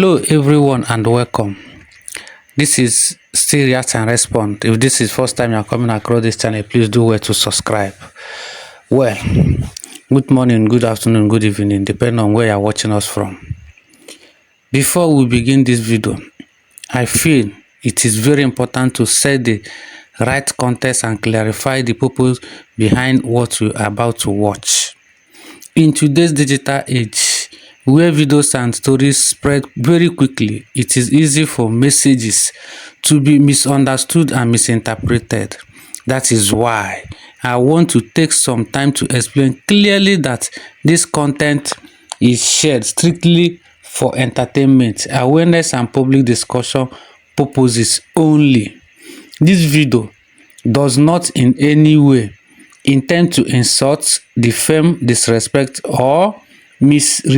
Hello everyone and welcome. This is still React and Respond. If this is first time you are coming across this channel, please do well to subscribe. Well, good morning, good afternoon, good evening, depending on where you are watching us from. Before we begin this video, I feel it is very important to set the right context and clarify the purpose behind what we are about to watch. In today's digital age, where videos and stories spread very quickly, it is easy for messages to be misunderstood and misinterpreted. That is why I want to take some time to explain clearly that this content is shared strictly for entertainment, awareness, and public discussion purposes only. This video does not in any way intend to insult, defame, disrespect, or misrepresent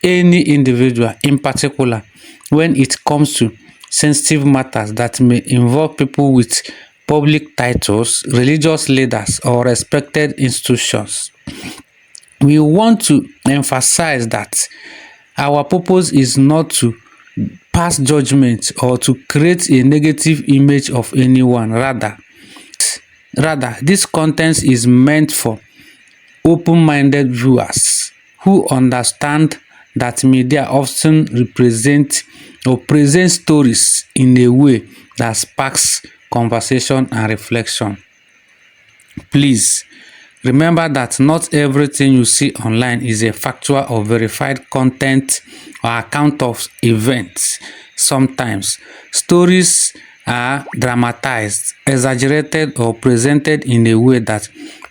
any individual, in particular when it comes to sensitive matters that may involve people with public titles, religious leaders, or respected institutions. We want to emphasize that our purpose is not to pass judgment or to create a negative image of anyone. Rather, this content is meant for open-minded viewers who understand that media often represent or present stories in a way that sparks conversation and reflection. Please remember that not everything you see online is a factual or verified content or account of events. Sometimes stories are dramatized, exaggerated, or presented in a way that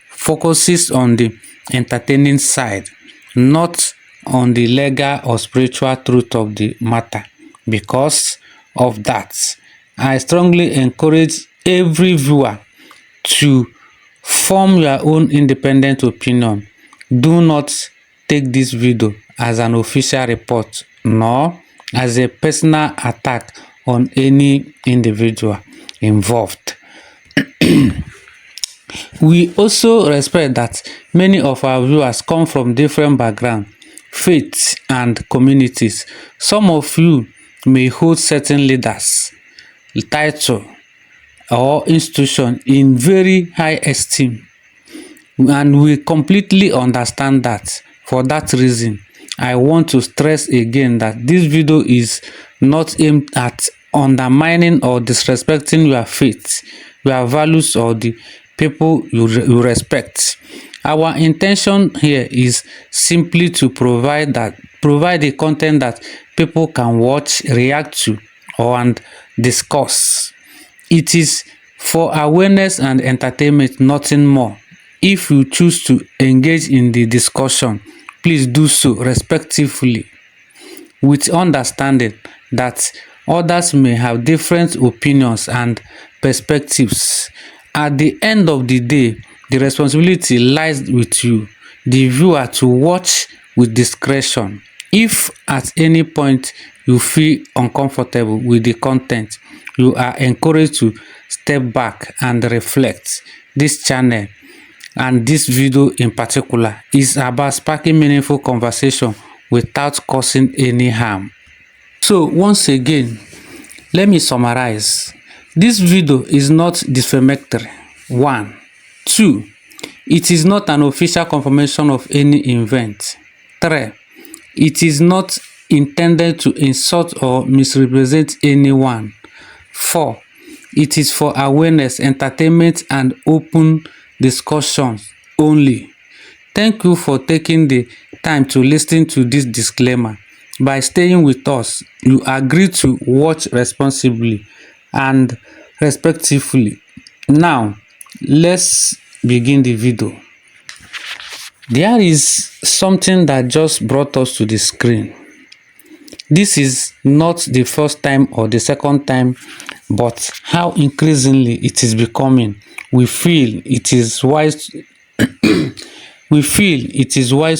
focuses on the entertaining side, not on the legal or spiritual truth of the matter. Because of that, I strongly encourage every viewer to form your own independent opinion. Do not take this video as an official report nor as a personal attack on any individual involved. We also respect that many of our viewers come from different backgrounds, faiths, and communities. Some of you may hold certain leaders, title, or institution in very high esteem, and we completely understand that. For that reason, I want to stress again that this video is not aimed at undermining or disrespecting your faith, your values, or the people you respect. Our intention here is simply to provide the content that people can watch, react to, and discuss. It is for awareness and entertainment, nothing more. If you choose to engage in the discussion, please do so respectfully, with understanding that others may have different opinions and perspectives. At the end of the day, the responsibility lies with you, the viewer, to watch with discretion. If at any point you feel uncomfortable with the content, you are encouraged to step back and reflect. This channel and this video in particular is about sparking meaningful conversation without causing any harm. So once again, let me summarize. This video is not defamatory. 1. 2. It is not an official confirmation of any event. 3. It is not intended to insult or misrepresent anyone. 4. It is for awareness, entertainment, and open discussions only. Thank you for taking the time to listen to this disclaimer. By staying with us, you agree to watch responsibly and respectfully. Now, let's begin the video. There is something that just brought us to the screen. This is not the first time or the second time, but how increasingly it is becoming. We feel it is wise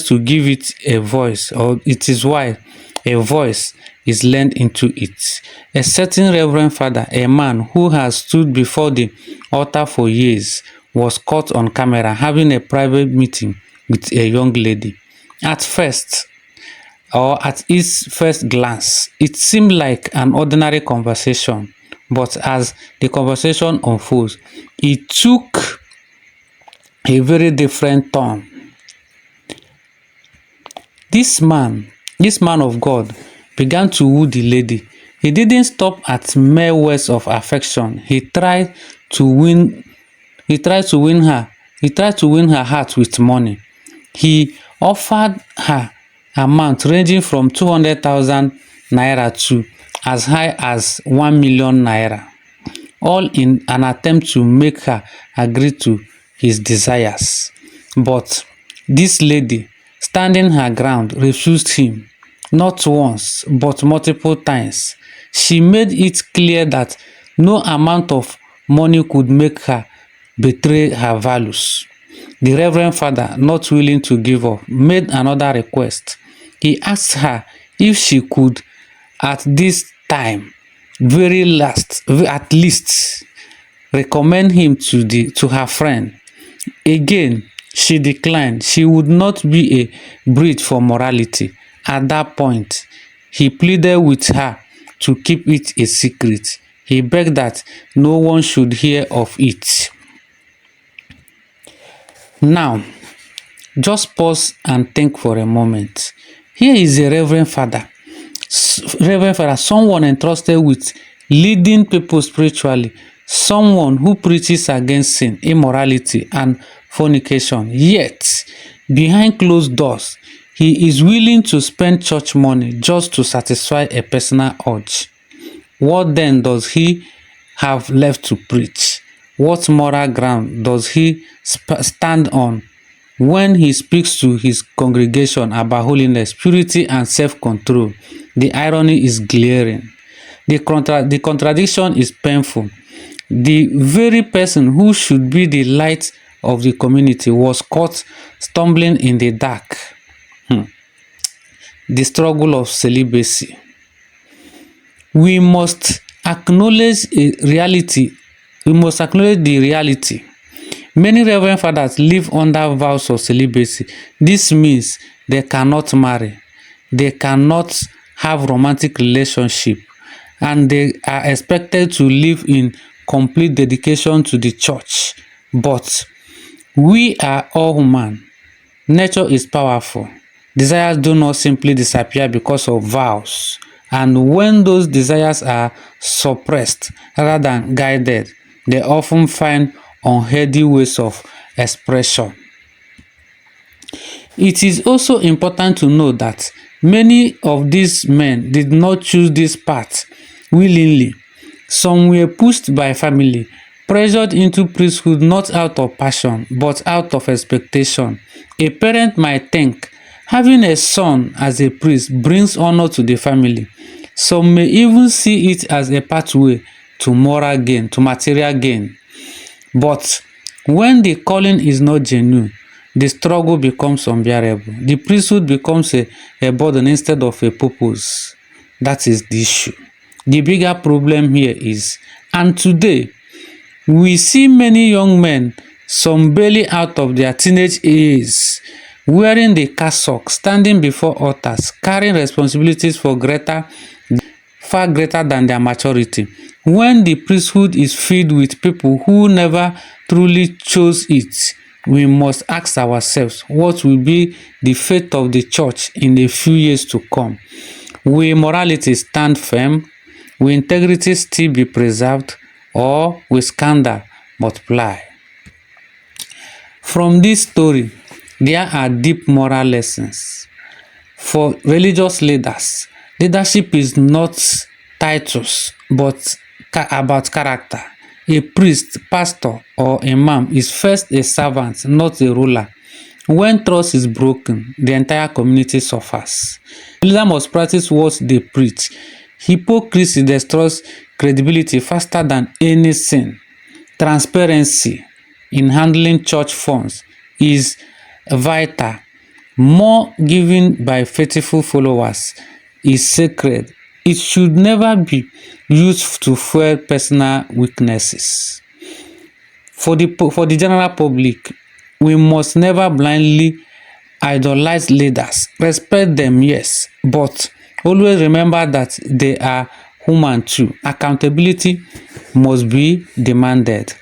to give it a voice, or it is why a voice is lent into it. A certain reverend father, a man who has stood before the altar for years, was caught on camera having a private meeting with a young lady. At first, or at its first glance, it seemed like an ordinary conversation, but as the conversation unfolds, it took a very different turn. This man, this man of God, began to woo the lady. He didn't stop at mere words of affection. To win he tried to win her. He tried to win her heart with money. He offered her amount ranging from 200,000 naira to as high as 1 million naira, all in an attempt to make her agree to his desires. But this lady, standing her ground, refused him, not once but multiple times. She made it clear that no amount of money could make her betray her values. The Reverend Father, not willing to give up, made another request. He asked her if she could, at this time, at least, recommend him to her friend. Again, she declined. She would not be a bridge for morality. At that point, he pleaded with her to keep it a secret. He begged that no one should hear of it. Now, just pause and think for a moment. Here is a Reverend Father, someone entrusted with leading people spiritually, someone who preaches against sin, immorality, and fornication. Yet, behind closed doors, he is willing to spend church money just to satisfy a personal urge. What then does he have left to preach? What moral ground does he stand on when he speaks to his congregation about holiness, purity, and self-control? The irony is glaring. The contradiction is painful. The very person who should be the light of the community was caught stumbling in the dark. The struggle of celibacy. We must acknowledge the reality. Many Reverend Fathers live under vows of celibacy. This means they cannot marry, they cannot have romantic relationship, and they are expected to live in complete dedication to the church. But we are all human. Nature is powerful. Desires do not simply disappear because of vows. And when those desires are suppressed rather than guided, they often find unhealthy ways of expression. It is also important to note that many of these men did not choose this path willingly. Some were pushed by family, pressured into priesthood not out of passion but out of expectation. A parent might think having a son as a priest brings honor to the family. Some may even see it as a pathway to moral gain, to material gain. But when the calling is not genuine, the struggle becomes unbearable. The priesthood becomes a burden instead of a purpose. That is the issue. The bigger problem here is, and today, we see many young men, some barely out of their teenage years, wearing the cassock, standing before altars, carrying responsibilities far greater than their maturity. When the priesthood is filled with people who never truly chose it, we must ask ourselves what will be the fate of the church in a few years to come. Will morality stand firm? Will integrity still be preserved? Or will scandal multiply? From this story, there are deep moral lessons. For religious leaders, leadership is not titles but about character. A priest, pastor, or imam is first a servant, not a ruler. When trust is broken, the entire community suffers. Leaders must practice what they preach. Hypocrisy destroys credibility faster than any sin. Transparency in handling church funds is vital. More given by faithful followers is sacred. It should never be used to fuel personal weaknesses. For the general public, we must never blindly idolize leaders. Respect them, yes, but always remember that they are human too. Accountability must be demanded.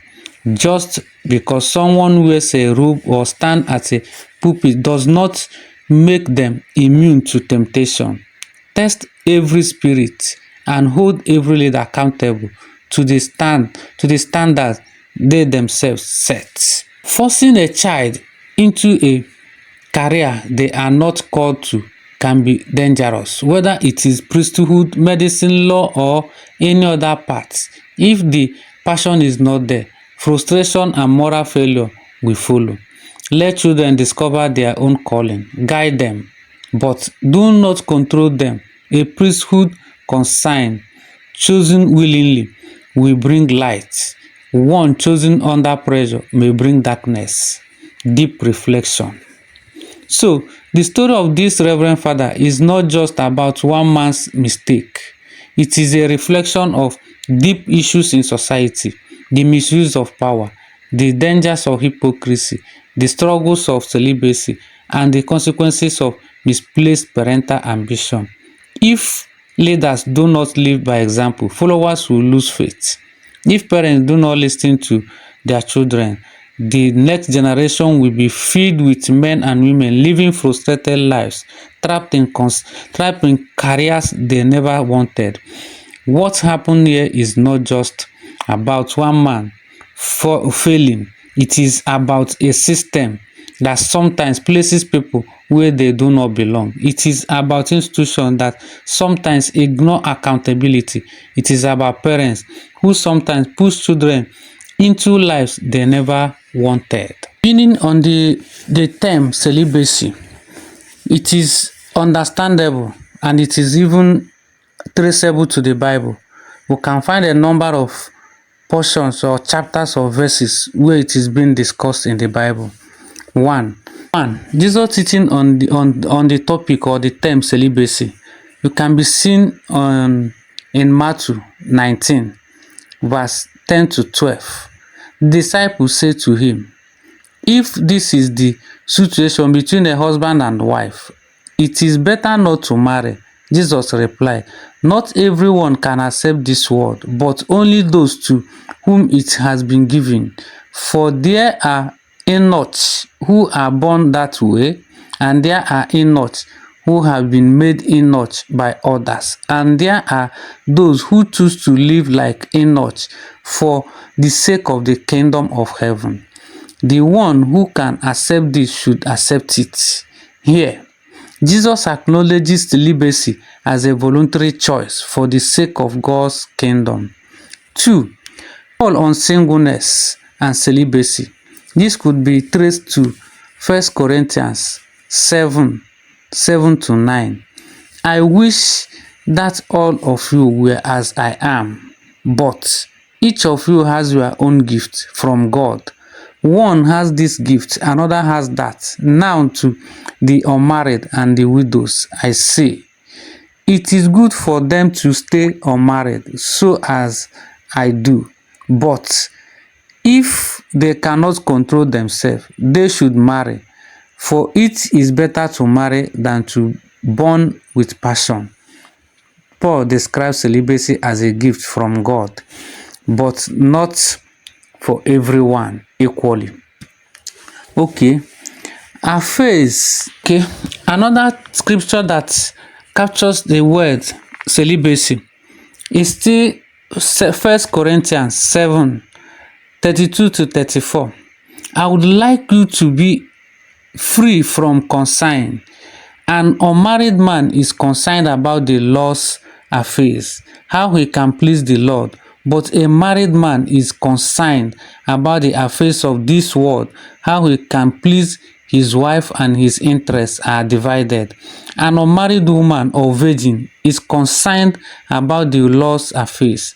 Just because someone wears a robe or stand at a pulpit does not make them immune to temptation. Test every spirit and hold every leader accountable to the standard they themselves set. Forcing a child into a career they are not called to can be dangerous, whether it is priesthood, medicine, law, or any other path. If the passion is not there, frustration and moral failure will follow. Let children discover their own calling, guide them, but do not control them. A priesthood consigned, chosen willingly, will bring light. One chosen under pressure may bring darkness. Deep reflection. So, the story of this Reverend Father is not just about one man's mistake. It is a reflection of deep issues in society, the misuse of power, the dangers of hypocrisy, the struggles of celibacy, and the consequences of misplaced parental ambition. If leaders do not live by example, followers will lose faith. If parents do not listen to their children, the next generation will be filled with men and women living frustrated lives, trapped in careers they never wanted. What happened here is not just about one man failing, it is about a system that sometimes places people where they do not belong. It is about institutions that sometimes ignore accountability. It is about parents who sometimes push children into lives they never wanted. Meaning on the term celibacy, it is understandable and it is even traceable to the Bible. We can find a number of portions or chapters or verses where it is being discussed in the Bible. One, Jesus teaching on the topic or the term celibacy. You can be seen in Matthew 19, verse 10 to 12. Disciples say to him, if this is the situation between a husband and wife, it is better not to marry. Jesus replied, not everyone can accept this word, but only those to whom it has been given. For there are Enoch who are born that way, and there are Enoch who have been made Enoch by others, and there are those who choose to live like Enoch for the sake of the kingdom of heaven. The one who can accept this should accept it. Here, Jesus acknowledges celibacy as a voluntary choice for the sake of God's kingdom. 2. Call on singleness and celibacy. This could be traced to 1 Corinthians 7 to 9. I wish that all of you were as I am, but each of you has your own gift from God. One has this gift, another has that. Now to the unmarried and the widows, I say, it is good for them to stay unmarried, so as I do. But if they cannot control themselves, they should marry, for it is better to marry than to burn with passion. Paul describes celibacy as a gift from God, but not for everyone equally. Okay, affairs. Okay, another scripture that captures the word celibacy is still 1 Corinthians 7:32 to 34. I would like you to be free from concern. An unmarried man is concerned about the Lord's affairs, how he can please the Lord. But a married man is concerned about the affairs of this world, how he can please his wife, and his interests are divided. An unmarried woman or virgin is concerned about the Lord's affairs.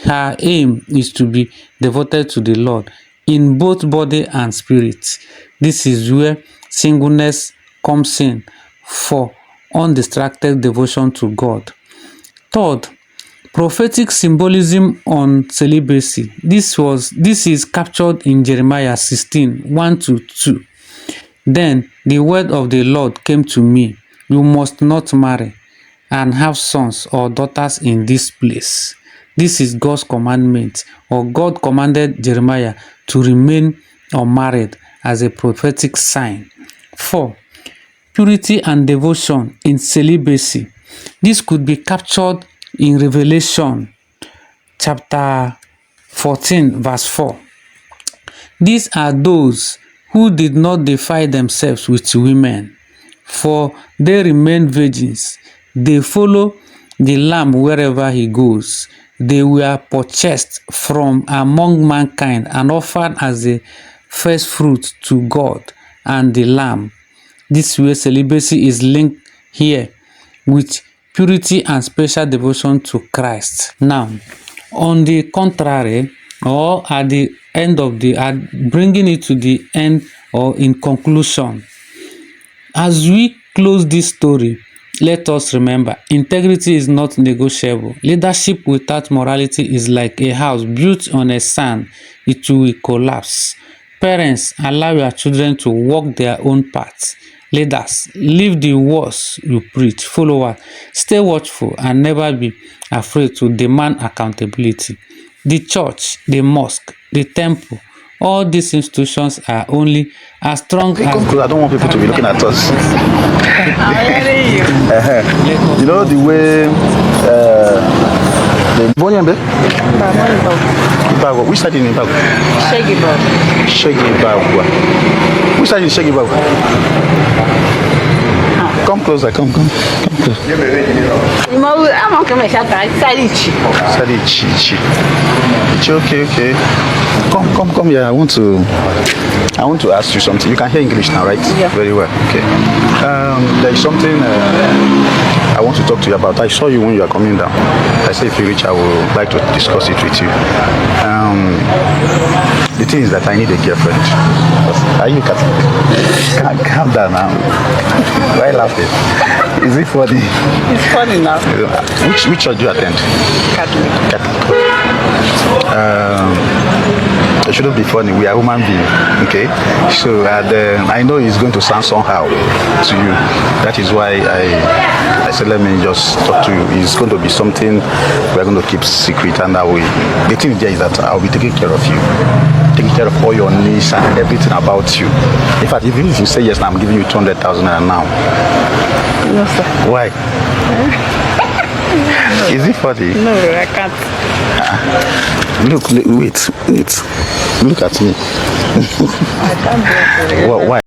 Her aim is to be devoted to the Lord in both body and spirit. This is where singleness comes in for undistracted devotion to God. Third, prophetic symbolism on celibacy. This is captured in Jeremiah 16:1 to 2. Then the word of the Lord came to me. You must not marry and have sons or daughters in this place. This is God's commandment, or God commanded Jeremiah to remain unmarried as a prophetic sign. 4. Purity and devotion in celibacy. This could be captured in Revelation chapter 14 verse 4. These are those who did not defile themselves with women, for they remain virgins. They follow the Lamb wherever he goes. They were purchased from among mankind and offered as the first fruit to God and the Lamb. This way, celibacy is linked here with purity and special devotion to Christ. Now, on the contrary, or at the end of bringing it to the end or in conclusion, as we close this story, let us remember, integrity is not negotiable. Leadership without morality is like a house built on a sand. It will collapse. Parents, allow your children to walk their own paths. Leaders, live the words you preach. Followers, stay watchful and never be afraid to demand accountability. The church, the mosque, the temple, all these institutions are only as strong as... I don't want people to be looking at us. You know the way... Which side in Ibago? Shegi. Which side is Shegi Bago? Come closer, come close. Okay. Come here. I want to ask you something. You can hear English now, right? Yeah. Very well. Okay. There is something I want to talk to you about. I saw you when you are coming down. I said if you reach, I would like to discuss it with you. The thing is that I need a girlfriend. Are you Catholic? Calm down now. Why laughing? Is it funny? It's funny now. Which church do you attend? Catholic. It shouldn't be funny. We are human beings, okay? So I know it's going to sound somehow to you. That is why I said let me just talk to you. It's going to be something we are going to keep secret, and the thing there is that I'll be taking care of you, taking care of all your needs and everything about you. In fact, even if you say yes, now I'm giving you 200,000 now. No, sir. Why? Is it funny? No, I can't. Look, wait. Look at me. I can't do it. Well, why?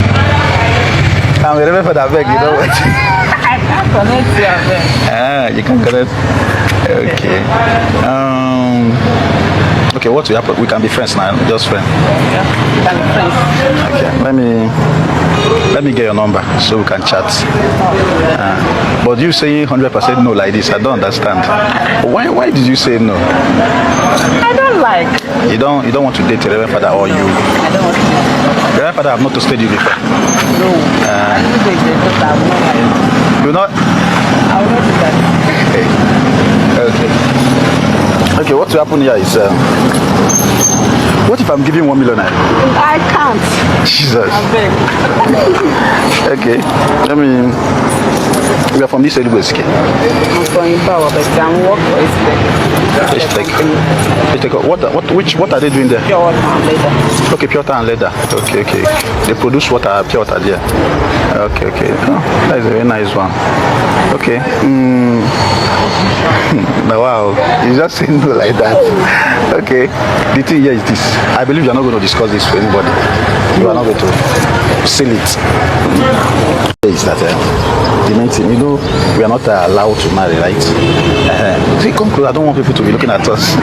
I'm a reverend for that beg, you know what? I can't connect to your bed. You can connect. Okay. Okay, what will happen? We can be friends now, just friends. Yeah, we can be friends. Okay, let me get your number so we can chat. But you saying 100% no like this, I don't understand. Why did you say no? I don't like. You don't want to date your Reverend Father, or you? I don't want to. The Reverend Father have not toasted you before. No. I will date it, but I will not like. You not? I will not do that. Okay, what will happen here is, what if I'm giving 1 million naira? I can't. Jesus. I beg. Okay, we are from this area. I'm from Ibawa, but I'm working for Espec. What are they doing there? Pure water and leather. Okay, pure water and leather. Okay. They produce water, pure water there. Okay. Oh, that is a very nice one. Okay. Wow, you just say no like that. Okay. The thing here is this. I believe you are not going to discuss this with anybody. You are not going to sell it. Is that the main thing? You know, we are not allowed to marry, right? See, come close. I don't want people to be looking at us.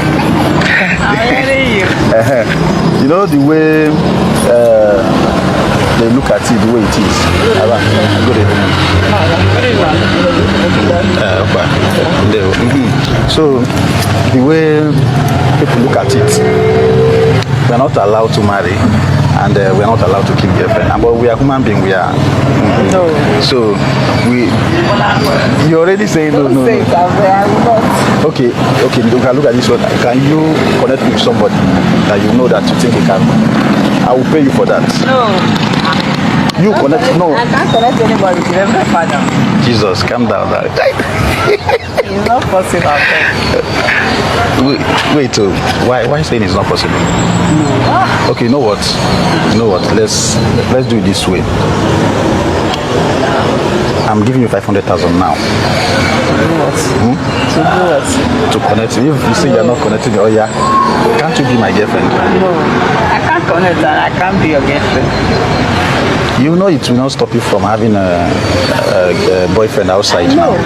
You know the way they look at it, the way it is. Good evening. So the way people look at it, we are not allowed to marry, and we are not allowed to keep girlfriend. But we are human beings. We are. No. So you already saying no. Okay. You can look at this one. Can you connect with somebody that you know that you think you can? I will pay you for that. No. You connect? No. I can't connect anybody to Reverend Father. Jesus, calm down. It's not possible. Wait. Why are you saying it's not possible? Okay, you know what? Let's do it this way. I'm giving you 500,000 now. To do what? To connect. If you say you're not connecting, oh yeah, can't you be my girlfriend? No, I can't connect and I can't be your girlfriend. You know it will not stop you from having a boyfriend outside now.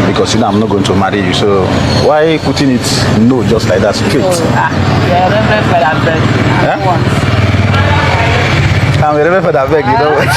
Because you know I'm not going to marry you. So why putting it no just like that straight? Yeah, Reverend Father, I beg. I'm a Reverend Father, I beg, you know what?